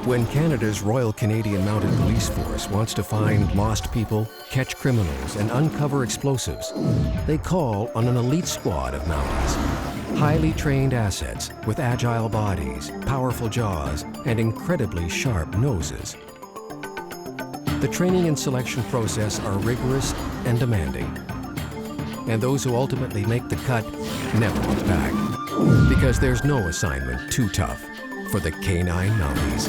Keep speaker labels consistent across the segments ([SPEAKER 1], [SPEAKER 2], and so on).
[SPEAKER 1] When Canada's Royal Canadian Mounted Police Force wants to find lost people, catch criminals, and uncover explosives, they call on an elite squad of Mounties. Highly trained assets with agile bodies, powerful jaws, and incredibly sharp noses. The training and selection process are rigorous and demanding. And those who ultimately make the cut never look back. Because there's no assignment too tough for the canine Mounties.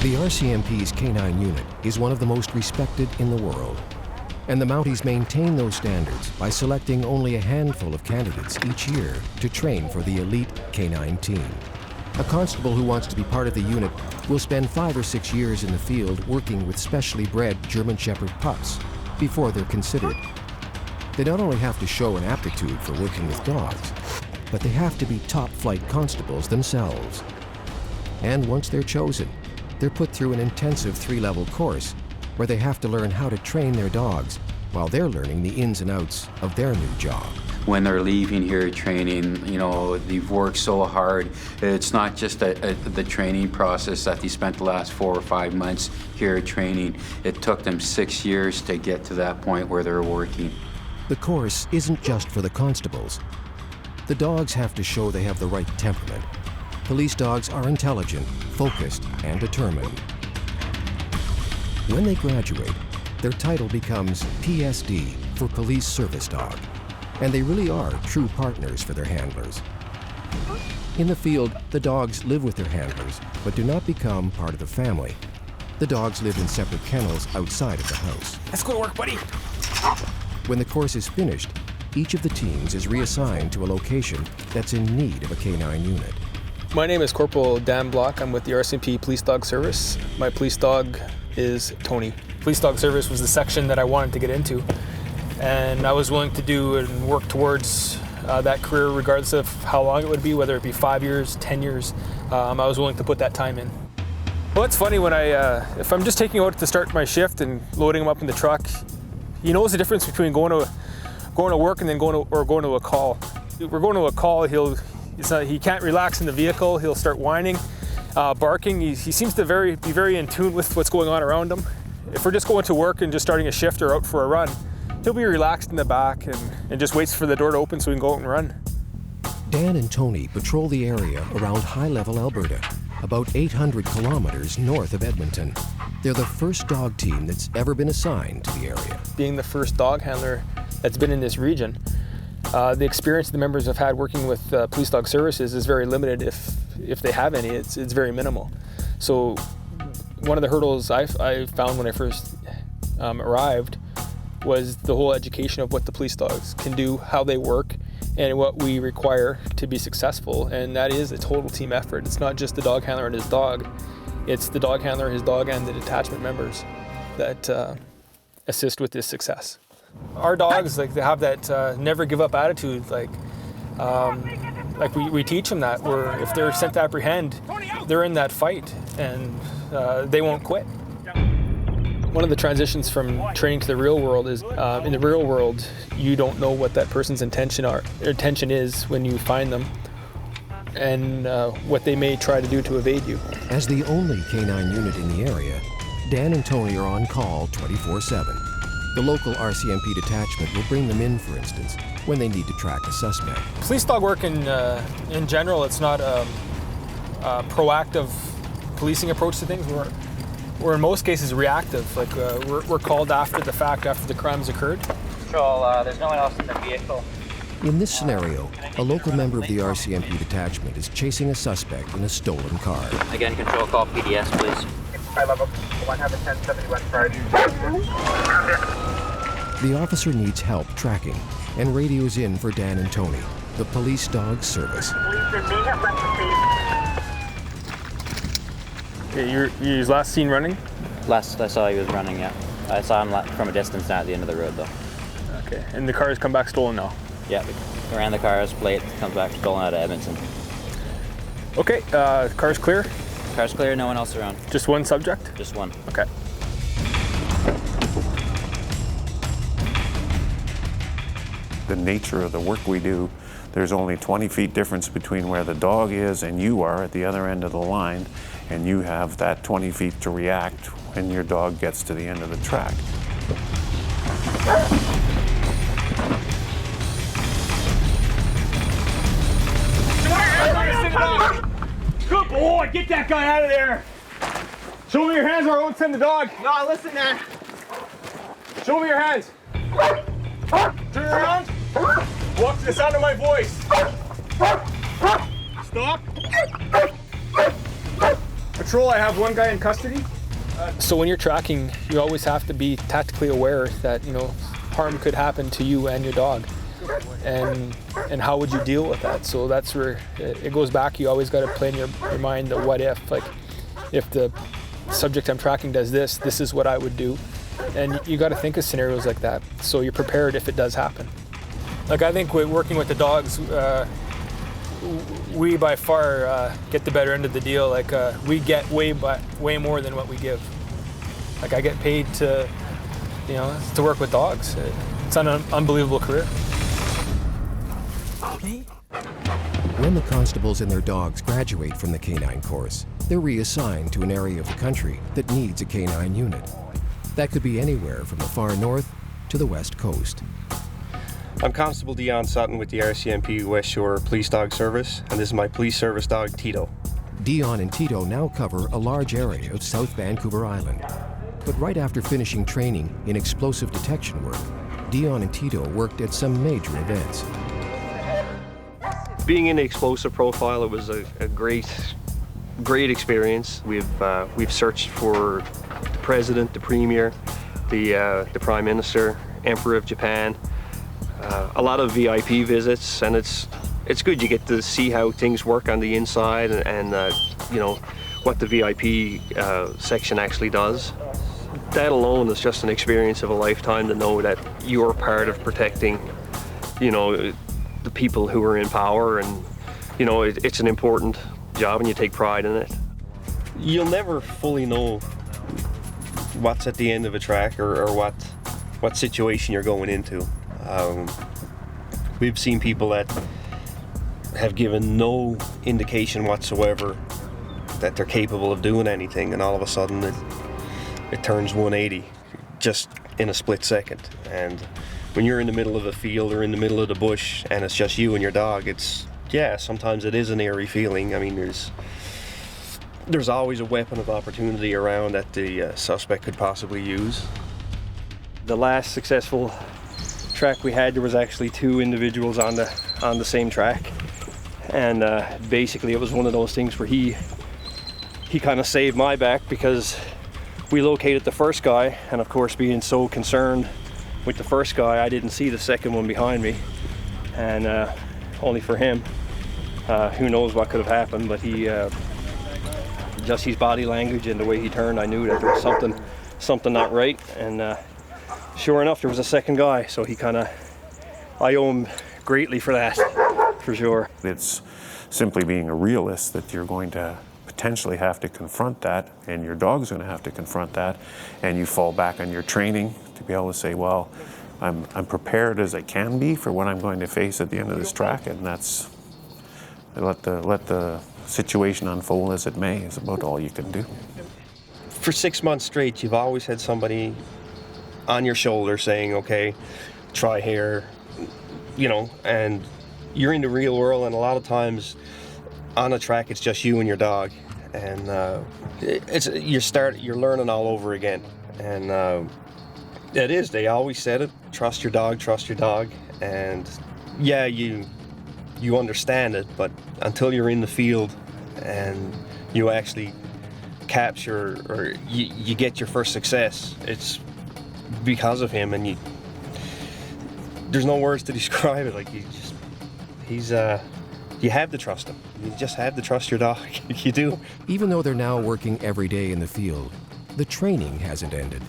[SPEAKER 1] The RCMP's canine unit is one of the most respected in the world. And the Mounties maintain those standards by selecting only a handful of candidates each year to train for the elite canine team. A constable who wants to be part of the unit will spend 5 or 6 years in the field working with specially bred German Shepherd pups before they're considered. They not only have to show an aptitude for working with dogs, but they have to be top-flight constables themselves. And once they're chosen, they're put through an intensive 3-level course where they have to learn how to train their dogs while they're learning the ins and outs of their new job.
[SPEAKER 2] When they're leaving here training, you know, they've worked so hard. It's not just the training process that they spent the last 4 or 5 months here training. It took them 6 years to get to that point where they're working.
[SPEAKER 1] The course isn't just for the constables. The dogs have to show they have the right temperament. Police dogs are intelligent, focused, and determined. When they graduate, their title becomes PSD for Police Service Dog, and they really are true partners for their handlers. In the field, the dogs live with their handlers, but do not become part of the family. The dogs live in separate kennels outside of the house.
[SPEAKER 3] Let's go to work, buddy.
[SPEAKER 1] When the course is finished, each of the teams is reassigned to a location that's in need of a canine unit.
[SPEAKER 3] My name is Corporal Dan Block. I'm with the RCMP Police Dog Service. My police dog is Tony. Police Dog Service was the section that I wanted to get into, and I was willing to do and work towards that career regardless of how long it would be, whether it be 5 years, 10 years. I was willing to put that time in. Well, it's funny when if I'm just taking out to start my shift and loading him up in the truck, he knows the difference between going to work and then going to a call. If we're going to a call, he can't relax in the vehicle. He'll start whining, barking. He seems to be very in tune with what's going on around him. If we're just going to work and just starting a shift or out for a run, he'll be relaxed in the back and just waits for the door to open so we can go out and run.
[SPEAKER 1] Dan and Tony patrol the area around high-level Alberta, about 800 kilometers north of Edmonton. They're the first dog team that's ever been assigned to the area.
[SPEAKER 3] Being the first dog handler that's been in this region, the experience the members have had working with police dog services is very limited. If they have any, it's very minimal. So one of the hurdles I found when I first arrived was the whole education of what the police dogs can do, how they work, and what we require to be successful. And that is a total team effort. It's not just the dog handler and his dog. It's the dog handler, his dog, and the detachment members that assist with this success. Our dogs, they have that never give up attitude. We teach them that if they're sent to apprehend, they're in that fight and they won't quit. One of the transitions from training to the real world is, in the real world, you don't know what that person's intention is when you find them, and what they may try to do to evade you.
[SPEAKER 1] As the only canine unit in the area, Dan and Tony are on call 24/7. The local RCMP detachment will bring them in, for instance, when they need to track a suspect.
[SPEAKER 3] Police dog work in general, it's not a proactive policing approach to things. We're in most cases reactive. We're called after the fact, after the crime's occurred.
[SPEAKER 4] Control, there's no one else in the vehicle.
[SPEAKER 1] In this scenario, a local member of the RCMP detachment is chasing a suspect in a stolen car.
[SPEAKER 4] Again, control, call PDS, please.
[SPEAKER 5] High level 1, have a 1071 priority.
[SPEAKER 1] The officer needs help tracking and radios in for Dan and Tony, the police dog service.
[SPEAKER 3] Okay, you was last seen running?
[SPEAKER 4] Last I saw he was running, yeah. I saw him from a distance now at the end of the road, though.
[SPEAKER 3] Okay, and the car has come back stolen now?
[SPEAKER 4] Yeah, we ran the car's plate, comes back stolen out of Edmonton.
[SPEAKER 3] Okay, car's clear?
[SPEAKER 4] Car's clear, no one else around.
[SPEAKER 3] Just one subject?
[SPEAKER 4] Just one.
[SPEAKER 3] Okay.
[SPEAKER 6] the nature of the work we do, there's only 20 feet difference between where the dog is and you are at the other end of the line, and you have that 20 feet to react when your dog gets to the end of the track.
[SPEAKER 7] Good boy, get that guy out of there. Show me your hands or I won't send the dog.
[SPEAKER 5] No, listen, man.
[SPEAKER 7] Show me your hands. Turn around. Walk to the sound of my voice. Stop. Patrol, I have one guy in custody.
[SPEAKER 3] So when you're tracking, you always have to be tactically aware that, you know, harm could happen to you and your dog. And how would you deal with that? So that's where it goes back. You always got to play in your mind the what if. Like, if the subject I'm tracking does this, this is what I would do. And you got to think of scenarios like that, so you're prepared if it does happen. Like, I think working with the dogs, we by far get the better end of the deal. Like, we get way more than what we give. Like, I get paid to, you know, to work with dogs. It's an unbelievable career.
[SPEAKER 1] When the constables and their dogs graduate from the canine course, they're reassigned to an area of the country that needs a canine unit. That could be anywhere from the far north to the west coast.
[SPEAKER 8] I'm Constable Dion Sutton with the RCMP West Shore Police Dog Service, and this is my police service dog, Tito.
[SPEAKER 1] Dion and Tito now cover a large area of South Vancouver Island. But right after finishing training in explosive detection work, Dion and Tito worked at some major events.
[SPEAKER 8] Being in the explosive profile, it was a great experience. We've searched for the President, the Premier, the Prime Minister, Emperor of Japan. A lot of VIP visits, and it's good. You get to see how things work on the inside, and you know what the VIP section actually does. That alone is just an experience of a lifetime, to know that you're part of protecting, you know, the people who are in power, and you know it's an important job, and you take pride in it. You'll never fully know what's at the end of a track, or what situation you're going into. We've seen people that have given no indication whatsoever that they're capable of doing anything, and all of a sudden it turns 180 just in a split second. And when you're in the middle of a field or in the middle of the bush and it's just you and your dog, sometimes it is an eerie feeling. I mean, there's always a weapon of opportunity around that the suspect could possibly use. The last successful track we had, there was actually two individuals on the same track, and basically it was one of those things where he kind of saved my back, because we located the first guy, and of course, being so concerned with the first guy, I didn't see the second one behind me, and only for him, who knows what could have happened, but he just his body language and the way he turned, I knew that there was something not right. And sure enough, there was a second guy, so I owe him greatly for that, for sure.
[SPEAKER 6] It's simply being a realist that you're going to potentially have to confront that, and your dog's going to have to confront that, and you fall back on your training to be able to say, well, I'm prepared as I can be for what I'm going to face at the end of this track, and that's let the situation unfold as it may is about all you can do.
[SPEAKER 8] For 6 months straight, you've always had somebody on your shoulder saying, okay, try here, you know, and you're in the real world, and a lot of times on a track it's just you and your dog, and you're learning all over again. And they always said it, trust your dog, and yeah, you understand it, but until you're in the field and you actually capture, or you get your first success, it's because of him, and there's no words to describe it. Like, you have to trust him. You just have to trust your dog. You do.
[SPEAKER 1] Even though they're now working every day in the field, the training hasn't ended.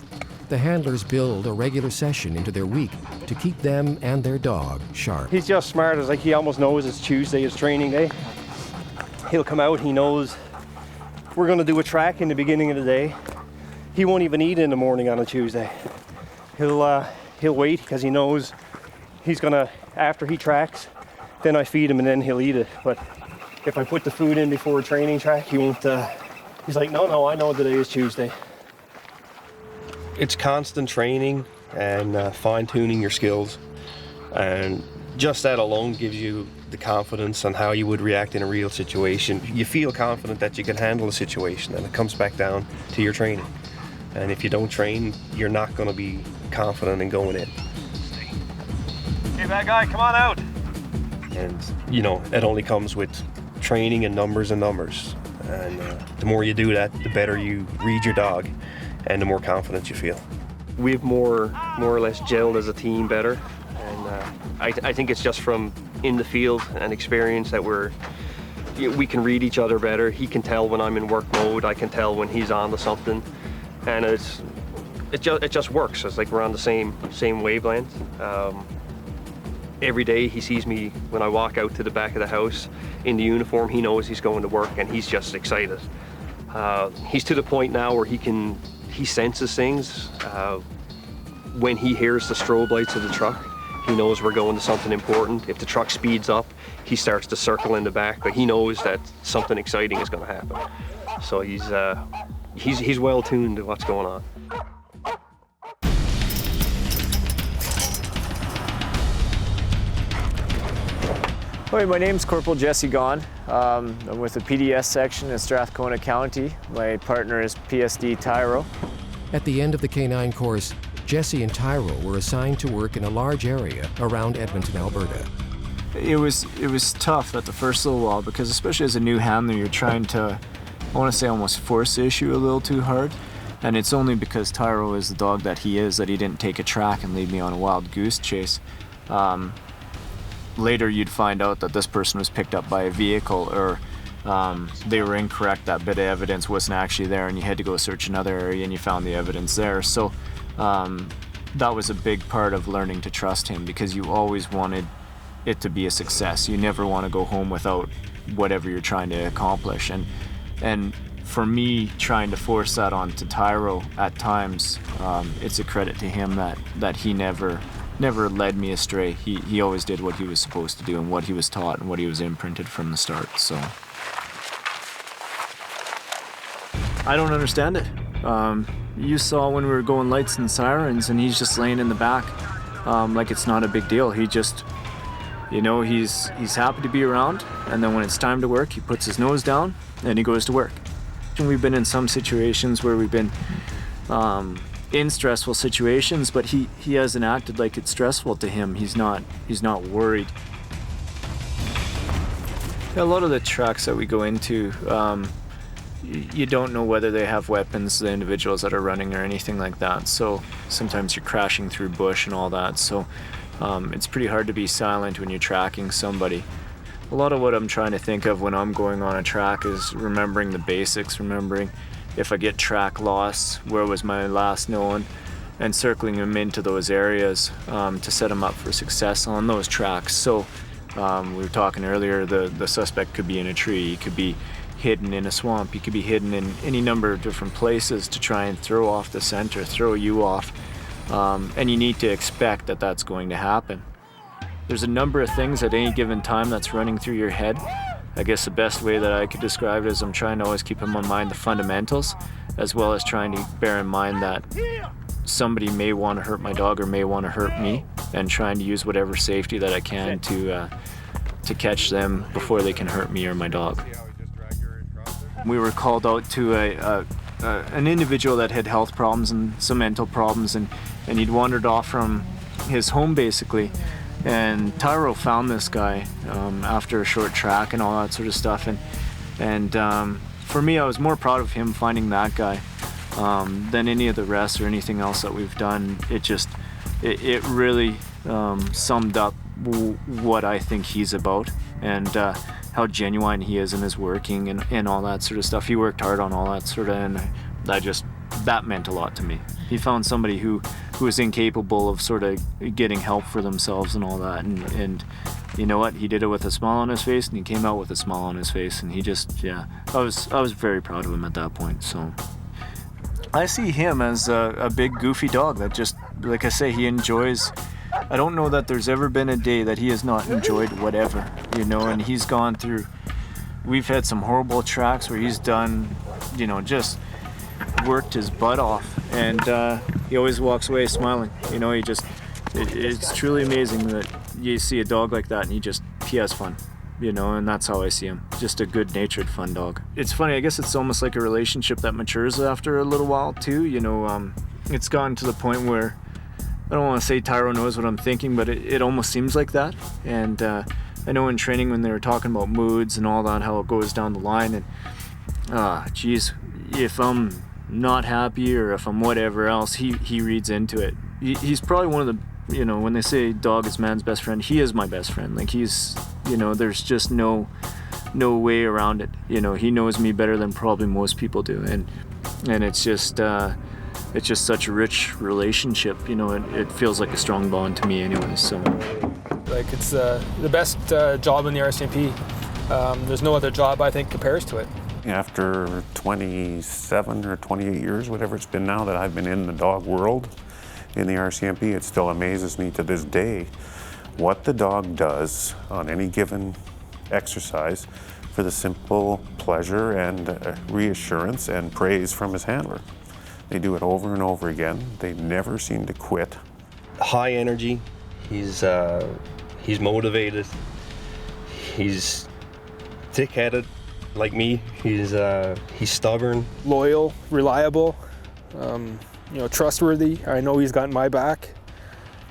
[SPEAKER 1] The handlers build a regular session into their week to keep them and their dog sharp.
[SPEAKER 8] He's just smart. It's like he almost knows it's Tuesday is training day. He'll come out, he knows we're going to do a track in the beginning of the day. He won't even eat in the morning on a Tuesday. He'll wait, because he knows he's gonna, after he tracks, then I feed him and then he'll eat it. But if I put the food in before a training track, he won't, he's like, no, I know today is Tuesday. It's constant training and fine-tuning your skills. And just that alone gives you the confidence on how you would react in a real situation. You feel confident that you can handle the situation, and it comes back down to your training. And if you don't train, you're not going to be confident in going in. Hey, bad guy, come on out. And, you know, it only comes with training and numbers. And the more you do that, the better you read your dog and the more confident you feel. We've more or less gelled as a team better. And I think it's just from in the field and experience that we can read each other better. He can tell when I'm in work mode. I can tell when he's on to something. And it just works. It's like we're on the same wavelength. Every day he sees me when I walk out to the back of the house in the uniform. He knows he's going to work and he's just excited. He's to the point now where he senses things. When he hears the strobe lights of the truck, he knows we're going to something important. If the truck speeds up, he starts to circle in the back, but he knows that something exciting is going to happen. So he's well tuned to what's going on.
[SPEAKER 9] Hi, my name's Corporal Jesse Gaughan. I'm with the PDS section in Strathcona County. My partner is PSD Tyro.
[SPEAKER 1] At the end of the canine course, Jesse and Tyro were assigned to work in a large area around Edmonton, Alberta.
[SPEAKER 9] It was tough at the first little while because especially as a new handler, you're trying to, I want to say almost force the issue a little too hard. And it's only because Tyro is the dog that he is that he didn't take a track and lead me on a wild goose chase. Later you'd find out that this person was picked up by a vehicle or they were incorrect, that bit of evidence wasn't actually there and you had to go search another area and you found the evidence there. So that was a big part of learning to trust him because you always wanted it to be a success. You never want to go home without whatever you're trying to accomplish. And for me, trying to force that onto Tyro at times, it's a credit to him that he never led me astray. He always did what he was supposed to do and what he was taught and what he was imprinted from the start. So I don't understand it. You saw when we were going lights and sirens and he's just laying in the back like it's not a big deal. He just, you know, he's happy to be around, and then when it's time to work, he puts his nose down and he goes to work. And we've been in some situations where we've been in stressful situations, but he hasn't acted like it's stressful to him. He's not worried. A lot of the tracks that we go into, you don't know whether they have weapons, the individuals that are running or anything like that. So sometimes you're crashing through bush and all that. So it's pretty hard to be silent when you're tracking somebody. A lot of what I'm trying to think of when I'm going on a track is remembering the basics, remembering if I get track loss, where was my last known, and circling them into those areas to set them up for success on those tracks. So we were talking earlier, the suspect could be in a tree, he could be hidden in a swamp, he could be hidden in any number of different places to try and throw off the center, throw you off, and you need to expect that that's going to happen. There's a number of things at any given time that's running through your head. I guess the best way that I could describe it is I'm trying to always keep in my mind the fundamentals, as well as trying to bear in mind that somebody may want to hurt my dog or may want to hurt me, and trying to use whatever safety that I can to catch them before they can hurt me or my dog. We were called out to an individual that had health problems and some mental problems, and he'd wandered off from his home basically. And Tyro found this guy after a short track and all that sort of stuff. And for me, I was more proud of him finding that guy than any of the rest or anything else that we've done. It really summed up what I think he's about and how genuine he is in his working and all that sort of stuff. He worked hard on all that sort of, and that meant a lot to me. He found somebody who was incapable of sort of getting help for themselves and all that, and you know what, he did it with a smile on his face, and he came out with a smile on his face, and he just, yeah, I was very proud of him at that point. So I see him as a big goofy dog that just, like I say, he enjoys I don't know that there's ever been a day that he has not enjoyed whatever, you know, and he's gone through, we've had some horrible tracks where he's done, you know, just worked his butt off, and he always walks away smiling, you know. It's truly amazing that you see a dog like that and he has fun, you know, and that's how I see him. Just a good-natured, fun dog. It's funny, I guess it's almost like a relationship that matures after a little while too, you know. It's gotten to the point where, I don't want to say Tyro knows what I'm thinking, but it almost seems like that. And I know in training when they were talking about moods and all that, how it goes down the line, and geez, if I'm not happy or if I'm whatever else, he reads into it. He's probably one of the, you know, when they say dog is man's best friend, he is my best friend. Like, he's, you know, there's just no way around it. You know, he knows me better than probably most people do, and it's just such a rich relationship. You know, it feels like a strong bond to me anyway. So,
[SPEAKER 3] like, it's the best job in the RCMP. There's no other job I think compares to it.
[SPEAKER 6] After 27 or 28 years, whatever it's been now that I've been in the dog world in the RCMP, it still amazes me to this day what the dog does on any given exercise for the simple pleasure and reassurance and praise from his handler. They do it over and over again. They never seem to quit.
[SPEAKER 8] High energy. He's motivated. He's thick-headed, like me. He's stubborn.
[SPEAKER 3] Loyal, reliable, you know, trustworthy. I know he's got my back.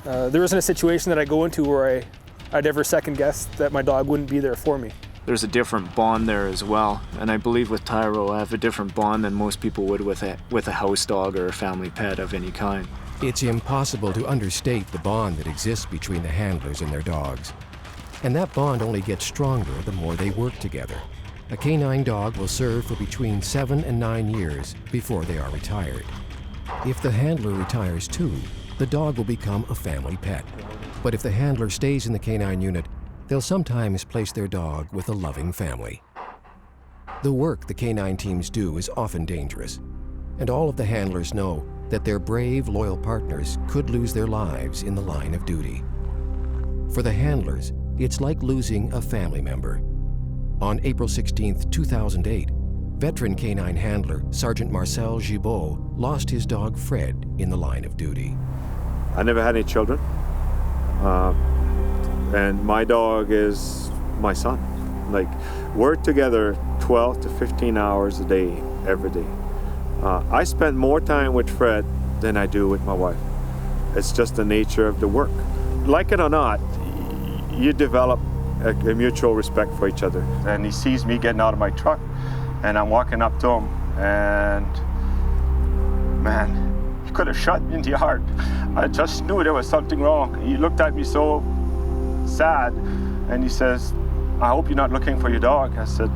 [SPEAKER 3] There isn't a situation that I go into where I'd ever second guess that my dog wouldn't be there for me.
[SPEAKER 9] There's a different bond there as well, and I believe with Tyro I have a different bond than most people would with a house dog or a family pet of any kind.
[SPEAKER 1] It's impossible to understate the bond that exists between the handlers and their dogs. And that bond only gets stronger the more they work together. A canine dog will serve for between 7 and 9 years before they are retired. If the handler retires too, the dog will become a family pet. But if the handler stays in the canine unit, they'll sometimes place their dog with a loving family. The work the canine teams do is often dangerous, and all of the handlers know that their brave, loyal partners could lose their lives in the line of duty. For the handlers, it's like losing a family member. On April 16, 2008, veteran canine handler Sergeant Marcel Gibault lost his dog Fred in the line of duty.
[SPEAKER 10] I never had any children, and my dog is my son. Like, we're together 12 to 15 hours a day, every day. I spend more time with Fred than I do with my wife. It's just the nature of the work. Like it or not, you develop a mutual respect for each other. And he sees me getting out of my truck, and I'm walking up to him, and man, he could have shot me in the heart. I just knew there was something wrong. He looked at me so sad, and he says, "I hope you're not looking for your dog." I said,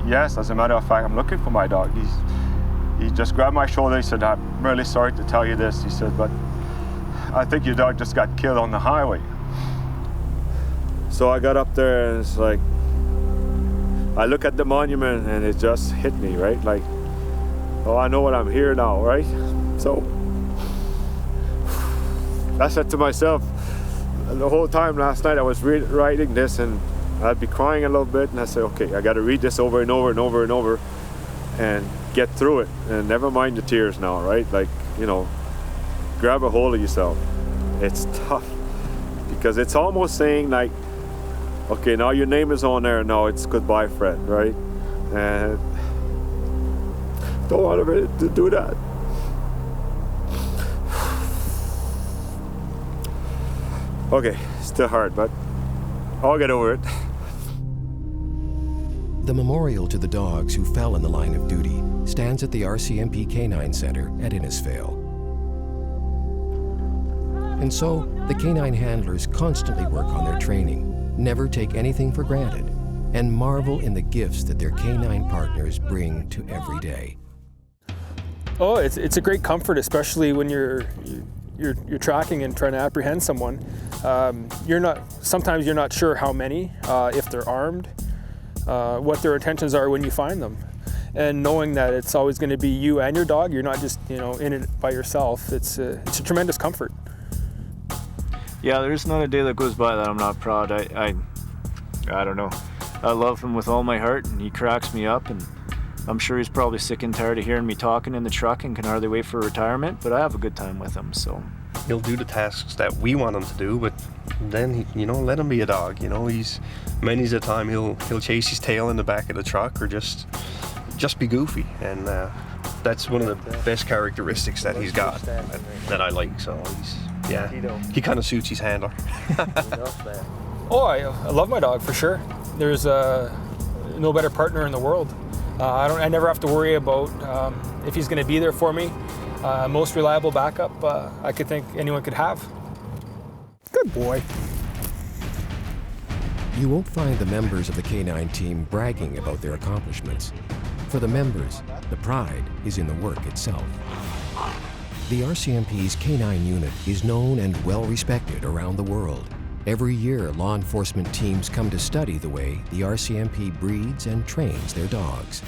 [SPEAKER 10] "Yes, as a matter of fact, I'm looking for my dog." He just grabbed my shoulder. He said, "I'm really sorry to tell you this." He said, "But I think your dog just got killed on the highway." So I got up there, and it's like, I look at the monument, and it just hit me, right? Like, oh, I know what I'm here now, right? So I said to myself, the whole time last night I was writing this, and I'd be crying a little bit, and I said, okay, I got to read this over and over and over and over and get through it, and never mind the tears now, right? Like, you know, grab a hold of yourself. It's tough, because it's almost saying like, okay, now your name is on there, now it's goodbye, Fred, right? And don't want to do that. Okay, still hard, but I'll get over it.
[SPEAKER 1] The memorial to the dogs who fell in the line of duty stands at the RCMP Canine Center at Innisfail. And so, the canine handlers constantly work on their training, never take anything for granted, and marvel in the gifts that their canine partners bring to every day.
[SPEAKER 3] Oh, it's a great comfort, especially when you're tracking and trying to apprehend someone. Sometimes you're not sure how many, if they're armed, what their intentions are when you find them. And knowing that it's always going to be you and your dog, you're not just, in it by yourself, it's a tremendous comfort.
[SPEAKER 9] Yeah, there's not a day that goes by that I'm not proud. I don't know. I love him with all my heart, and he cracks me up, and I'm sure he's probably sick and tired of hearing me talking in the truck and can hardly wait for retirement, but I have a good time with him, so.
[SPEAKER 8] He'll do the tasks that we want him to do, but then, let him be a dog. He's many's the time he'll chase his tail in the back of the truck or just be goofy, and that's one of the best characteristics that he's got that I like. So he kind of suits his handler.
[SPEAKER 3] Oh, I love my dog for sure. There's no better partner in the world. I never have to worry about if he's going to be there for me. Most reliable backup I could think anyone could have. Good boy.
[SPEAKER 1] You won't find the members of the canine team bragging about their accomplishments. For the members, the pride is in the work itself. The RCMP's canine unit is known and well respected around the world. Every year, law enforcement teams come to study the way the RCMP breeds and trains their dogs.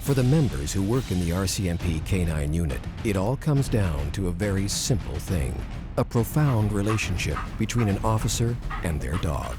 [SPEAKER 1] For the members who work in the RCMP canine unit, it all comes down to a very simple thing: a profound relationship between an officer and their dog.